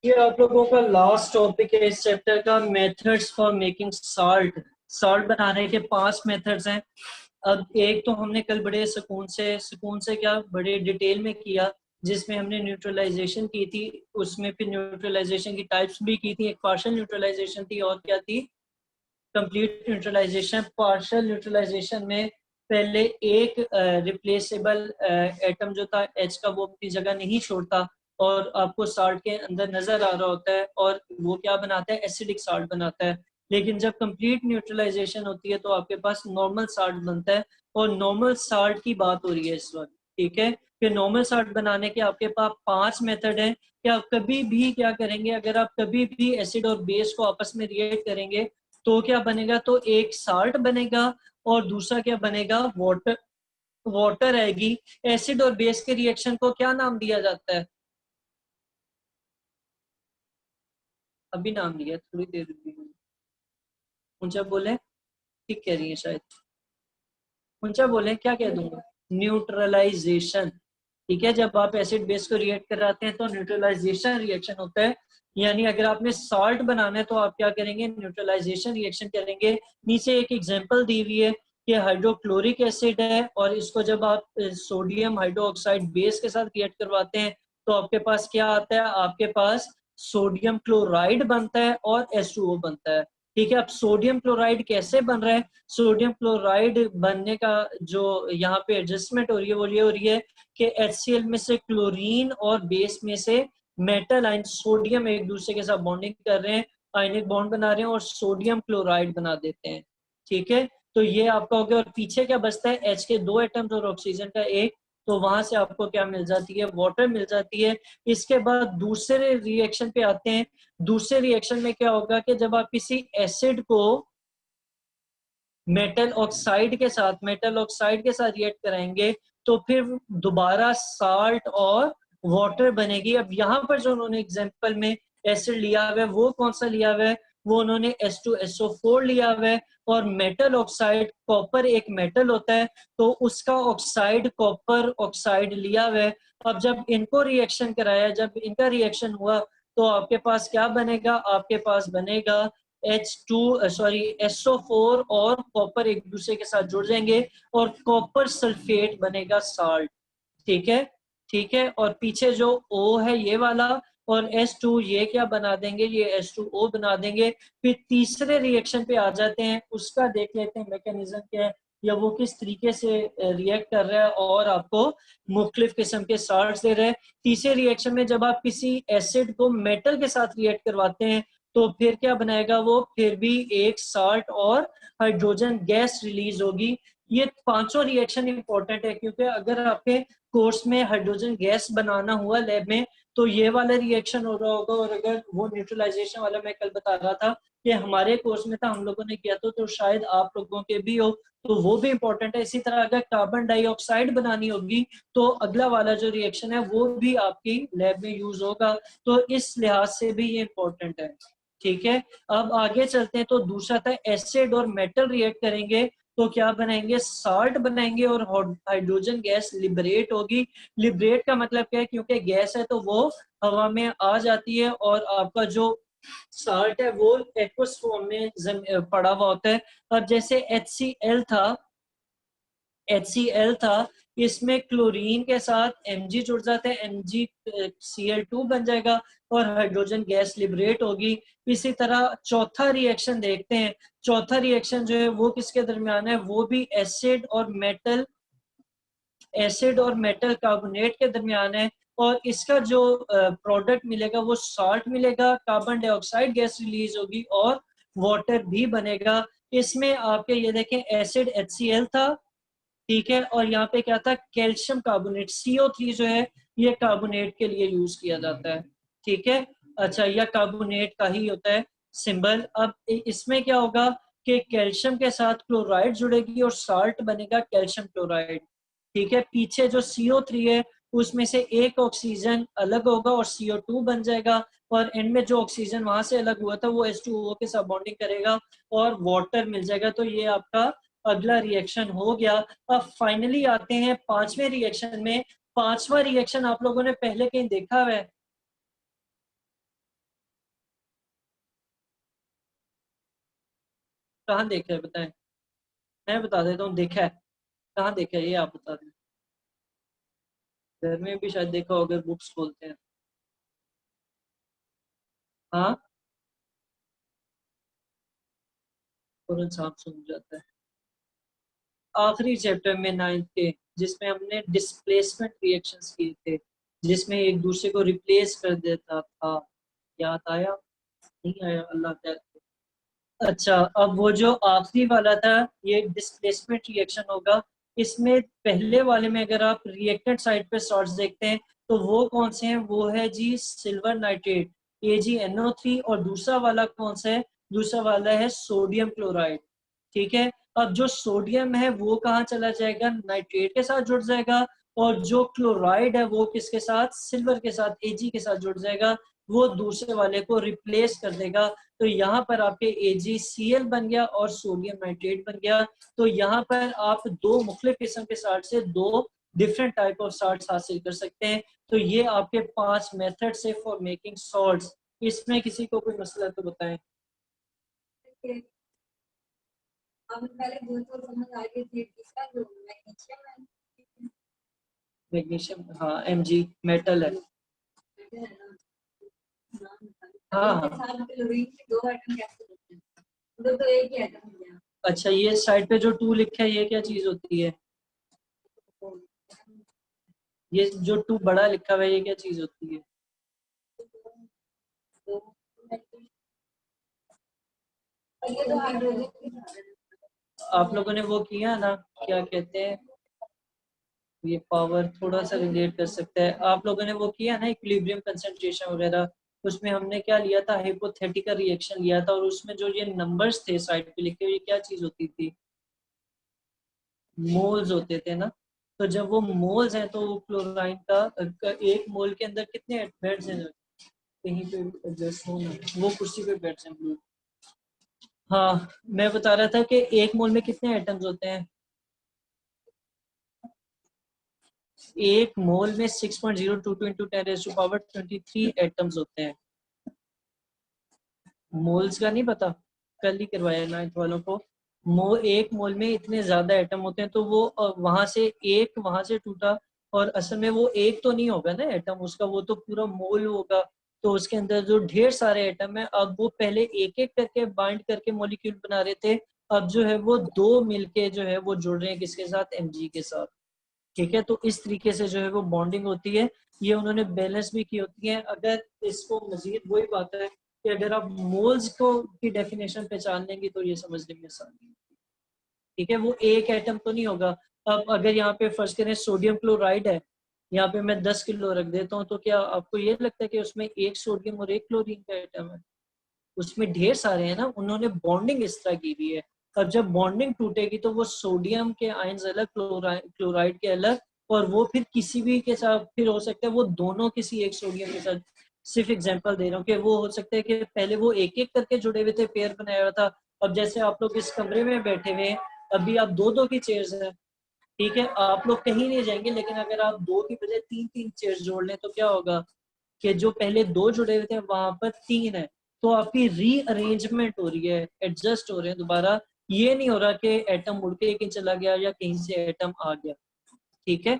ये आप लोगों का लास्ट टॉपिक है इस चैप्टर का, methods for making salt. Salt बनाने के 5 मेथड्स हैं। अब एक तो हमने कल बड़े सुकून से क्या बड़े डिटेल में किया, जिसमें हमने न्यूट्रलाइजेशन की थी। उसमें फिर न्यूट्रलाइजेशन की टाइप्स भी की थी। एक पार्शियल न्यूट्रलाइजेशन थी और क्या थी, कंप्लीट न्यूट्रलाइजेशन। पार्शियल न्यूट्रलाइजेशन में पहले एक रिप्लेसेबल एटम जो था एच का, वो अपनी जगह नहीं छोड़ता और आपको साल्ट के अंदर नजर आ रहा होता है, और वो क्या बनाता है, एसिडिक साल्ट बनाता है। लेकिन जब कंप्लीट न्यूट्रलाइजेशन होती है तो आपके पास नॉर्मल साल्ट बनता है, और नॉर्मल साल्ट की बात हो रही है इस वक्त। ठीक है, कि नॉर्मल साल्ट बनाने के आपके पास 5 मेथड हैं कि आप कभी भी क्या करेंगे, अगर आप कभी भी एसिड और बेस को आपस में रिएक्ट करेंगे तो क्या बनेगा, तो एक साल्ट बनेगा और दूसरा क्या बनेगा, वाटर। वाटर आएगी। एसिड और बेस के रिएक्शन को क्या नाम दिया जाता है, अभी नाम दिया थोड़ी देर रुकी, ऊंचा बोले, ठीक कह रही है शायद, ऊंचा बोले, क्या कह दूंगा, न्यूट्रलाइजेशन। ठीक है, जब आप एसिड बेस को रिएक्ट कराते हैं तो न्यूट्रलाइजेशन रिएक्शन होता है। यानी अगर आपने सॉल्ट बनाना है तो आप क्या करेंगे, न्यूट्रलाइजेशन रिएक्शन करेंगे। नीचे एक एग्जांपल दी हुई है कि हाइड्रोक्लोरिक एसिड है, और इसको जब आप सोडियम हाइड्रोक्साइड बेस के साथ रिएक्ट करवाते हैं तो आपके पास क्या आता है, आपके पास सोडियम क्लोराइड बनता है और H2O बनता है। ठीक है, अब सोडियम क्लोराइड कैसे बन रहा है, सोडियम क्लोराइड बनने का जो यहाँ पे एडजस्टमेंट हो रही है वो ये हो रही है कि HCl में से क्लोरीन और बेस में से मेटल आयन सोडियम एक दूसरे के साथ बॉन्डिंग कर रहे हैं, आयनिक बॉन्ड बना रहे हैं और सोडियम क्लोराइड बना देते हैं। ठीक है, तो ये आपका हो गया, और पीछे क्या बचता है, H के 2 एटम्स और ऑक्सीजन का एक, तो वहां से आपको क्या मिल जाती है, वाटर मिल जाती है। इसके बाद दूसरे रिएक्शन पे आते हैं। दूसरे रिएक्शन में क्या होगा कि जब आप किसी एसिड को मेटल ऑक्साइड के साथ रिएक्ट कराएंगे तो फिर दोबारा साल्ट और वाटर बनेगी। अब यहाँ पर जो उन्होंने एग्जांपल में एसिड लिया हुआ है वो कौन सा लिया हुआ है, वो उन्होंने H2SO4 लिया हुआ है। और मेटल ऑक्साइड, कॉपर एक मेटल होता है तो उसका ऑक्साइड कॉपर ऑक्साइड लिया हुआ है। अब जब इनको रिएक्शन कराया, जब इनका रिएक्शन हुआ तो आपके पास क्या बनेगा, आपके पास बनेगा SO4 और कॉपर एक दूसरे के साथ जुड़ जाएंगे और कॉपर सल्फेट बनेगा साल्ट। ठीक है, ठीक है, और पीछे जो O है ये वाला और H2 ये क्या बना देंगे, ये H2O बना देंगे। फिर तीसरे रिएक्शन पे आ जाते हैं, उसका देख लेते हैं मैकेनिज्म क्या है या वो किस तरीके से रिएक्ट कर रहा है और आपको मुख्तलिफ किस्म के साल्ट्स दे रहे हैं। तीसरे रिएक्शन में जब आप किसी एसिड को मेटल के साथ रिएक्ट करवाते हैं तो फिर क्या बनाएगा, वो फिर भी एक साल्ट और हाइड्रोजन गैस रिलीज होगी। ये पांचों रिएक्शन इंपॉर्टेंट है क्योंकि अगर आपके कोर्स में हाइड्रोजन गैस बनाना हुआ लैब में तो ये वाला रिएक्शन हो रहा होगा, और अगर वो न्यूट्रलाइजेशन वाला मैं कल बता रहा था कि हमारे कोर्स में था, हम लोगों ने किया तो शायद आप लोगों के भी हो, तो वो भी इंपॉर्टेंट है। इसी तरह अगर कार्बन डाइऑक्साइड बनानी होगी तो अगला वाला जो रिएक्शन है वो भी आपकी लैब में यूज होगा, तो इस लिहाज से भी ये इंपॉर्टेंट है। ठीक है, अब आगे चलते हैं। तो दूसरा था एसिड और मेटल रिएक्ट करेंगे तो क्या बनाएंगे, साल्ट बनाएंगे और हाइड्रोजन गैस लिबरेट होगी। लिबरेट का मतलब क्या है, क्योंकि गैस है तो वो हवा में आ जाती है और आपका जो साल्ट है वो एक्वस फॉर्म में पड़ा हुआ होता है। अब जैसे HCl था, इसमें क्लोरीन के साथ Mg जुड़ जाते हैं, MgCl2 बन जाएगा और हाइड्रोजन गैस लिबरेट होगी। इसी तरह चौथा रिएक्शन देखते हैं। चौथा रिएक्शन जो है वो किसके दरमियान है, वो भी एसिड और मेटल कार्बोनेट के दरमियान है, और इसका जो प्रोडक्ट मिलेगा वो साल्ट मिलेगा, कार्बन डाइऑक्साइड गैस रिलीज होगी और वाटर भी बनेगा। इसमें आपके ये देखें, एसिड HCl था, ठीक है, और यहाँ पे क्या था, कैल्शियम कार्बोनेट CO3 जो है ये कार्बोनेट के लिए यूज किया जाता है। ठीक है, अच्छा, यह कार्बोनेट का ही होता है सिंबल। अब इसमें क्या होगा कि कैल्शियम के साथ क्लोराइड जुड़ेगी और साल्ट बनेगा कैल्शियम क्लोराइड। ठीक है, पीछे जो CO3 है उसमें से एक ऑक्सीजन अलग होगा और CO2 बन जाएगा, और एंड में जो ऑक्सीजन वहां से अलग हुआ था वो H2O के साथ बॉन्डिंग करेगा और वाटर मिल जाएगा। तो ये आपका अगला रिएक्शन हो गया। अब फाइनली आते हैं पांचवें रिएक्शन में। पांचवा रिएक्शन आप लोगों ने पहले कहीं देखा है, कहाँ देखा है बताएं, मैं बता देता हूँ देखा है, कहाँ देखा है ये आप बता दें। घर में भी शायद देखा हो अगर बुक्स खोलते हैं। हाँ, फौरन सांप सूंघ जाता है। आखिरी चैप्टर में 9th के, जिसमें हमने डिस्प्लेसमेंट रिएक्शंस किए थे, जिसमें एक दूसरे को रिप्लेस कर देता था। याद आया? नहीं आया? अल्लाह खैर। अच्छा, अब वो जो आखिरी वाला था ये डिस्प्लेसमेंट रिएक्शन होगा। इसमें पहले वाले में अगर आप रिएक्टेंट साइड पे सॉल्ट्स देखते हैं तो वो कौन से हैं, वो है जी सिल्वर नाइट्रेट AgNO3, और दूसरा वाला कौन सा है, दूसरा वाला है सोडियम क्लोराइड। ठीक है, अब जो सोडियम है वो कहाँ चला जाएगा, नाइट्रेट के साथ जुड़ जाएगा, और जो क्लोराइड है वो किसके साथ, सिल्वर के साथ Ag के साथ जुड़ जाएगा, वो दूसरे वाले को रिप्लेस कर देगा। तो यहाँ पर आपके AgCl बन गया और सोडियम नाइट्रेट बन गया। तो यहाँ पर आप दो मुख्तलिफ किस्म के साल्ट से दो डिफरेंट टाइप ऑफ साल्ट हासिल कर सकते हैं। तो ये आपके 5 मेथड से फॉर मेकिंग सॉल्ट्स। इसमें किसी को कोई मसला तो बताएं। मैग्नीशियम, हाँ Mg मेटल है। हाँ हाँ, अच्छा ये साइड पे जो 2 लिखा है ये क्या चीज होती है, ये जो 2 बड़ा लिखा हुआ है ये क्या चीज होती है? आप लोगों ने वो किया ना, क्या कहते हैं, ये पावर थोड़ा सा रिलेट कर सकता है। आप लोगों ने वो किया ना इक्विलिब्रियम कंसंट्रेशन वगैरह, उसमें हमने क्या लिया था, हाइपोथेटिकल रिएक्शन लिया था, और उसमें जो ये नंबर्स थे साइड पे लिखे हुए क्या चीज होती थी, मोल्स होते थे ना। तो जब वो मोल्स हैं तो वो क्लोराइन का एक मोल के अंदर कितने बेड्स हैं, कहीं पे एडजस्ट हो ना, वो कुर्सी पे बैठ हैं ब्लू। हाँ, मैं बता रहा था कि एक मोल में कितने एटम्स होते हैं, एक मोल में 6.022 इंटू 10⁻23 एटम्स होते हैं। मोल्स का नहीं पता, कल ही करवाया 9th वालों को। एक मोल में इतने ज्यादा एटम होते हैं, तो वो वहां से एक वहां से टूटा, और असल में वो एक तो नहीं होगा ना एटम उसका, वो तो पूरा मोल होगा। तो उसके अंदर जो ढेर सारे एटम है, अब वो पहले एक एक करके बाइंड करके मॉलिक्यूल बना रहे थे, अब जो है वो दो मिलके जो है वो जुड़ रहे हैं किसके साथ, Mg के साथ। ठीक है, तो इस तरीके से जो है वो बॉन्डिंग होती है। ये उन्होंने बैलेंस भी की होती है। अगर इसको मजीद वही बात है कि अगर आप मोल्स को की डेफिनेशन पहचान लेंगे तो ये समझने में आसानी है। ठीक है, वो एक एटम तो नहीं होगा। अब अगर यहाँ पे फर्ज करें सोडियम क्लोराइड है, यहाँ पे मैं 10 किलो रख देता हूँ, तो क्या आपको ये लगता है कि उसमें एक सोडियम और एक क्लोरीन का एटम है? उसमें ढेर सारे हैं ना, उन्होंने बॉन्डिंग इस तरह की हुई है। अब जब बॉन्डिंग टूटेगी तो वो सोडियम के आयंस अलग, क्लोराइड के अलग, और वो फिर किसी भी के साथ फिर हो सकता है वो दोनों किसी एक सोडियम के साथ। सिर्फ एग्जांपल दे रहा हूँ कि वो हो सकता है कि पहले वो एक एक करके जुड़े हुए थे, पेयर बनाया हुआ था। अब जैसे आप लोग इस कमरे में बैठे हुए हैं, अभी आप दो दो की चेयर्स हैं, ठीक है, आप लोग कहीं नहीं जाएंगे, लेकिन अगर आप दो की बजाय तीन तीन चेयर्स जोड़ लें तो क्या होगा कि जो पहले दो जुड़े हुए थे वहां पर तीन है। तो आपकी रीअरेंजमेंट हो रही है, एडजस्ट हो रहे हैं दोबारा। ये नहीं हो रहा कि एटम मुड़ के कहीं चला गया या कहीं से एटम आ गया। ठीक है,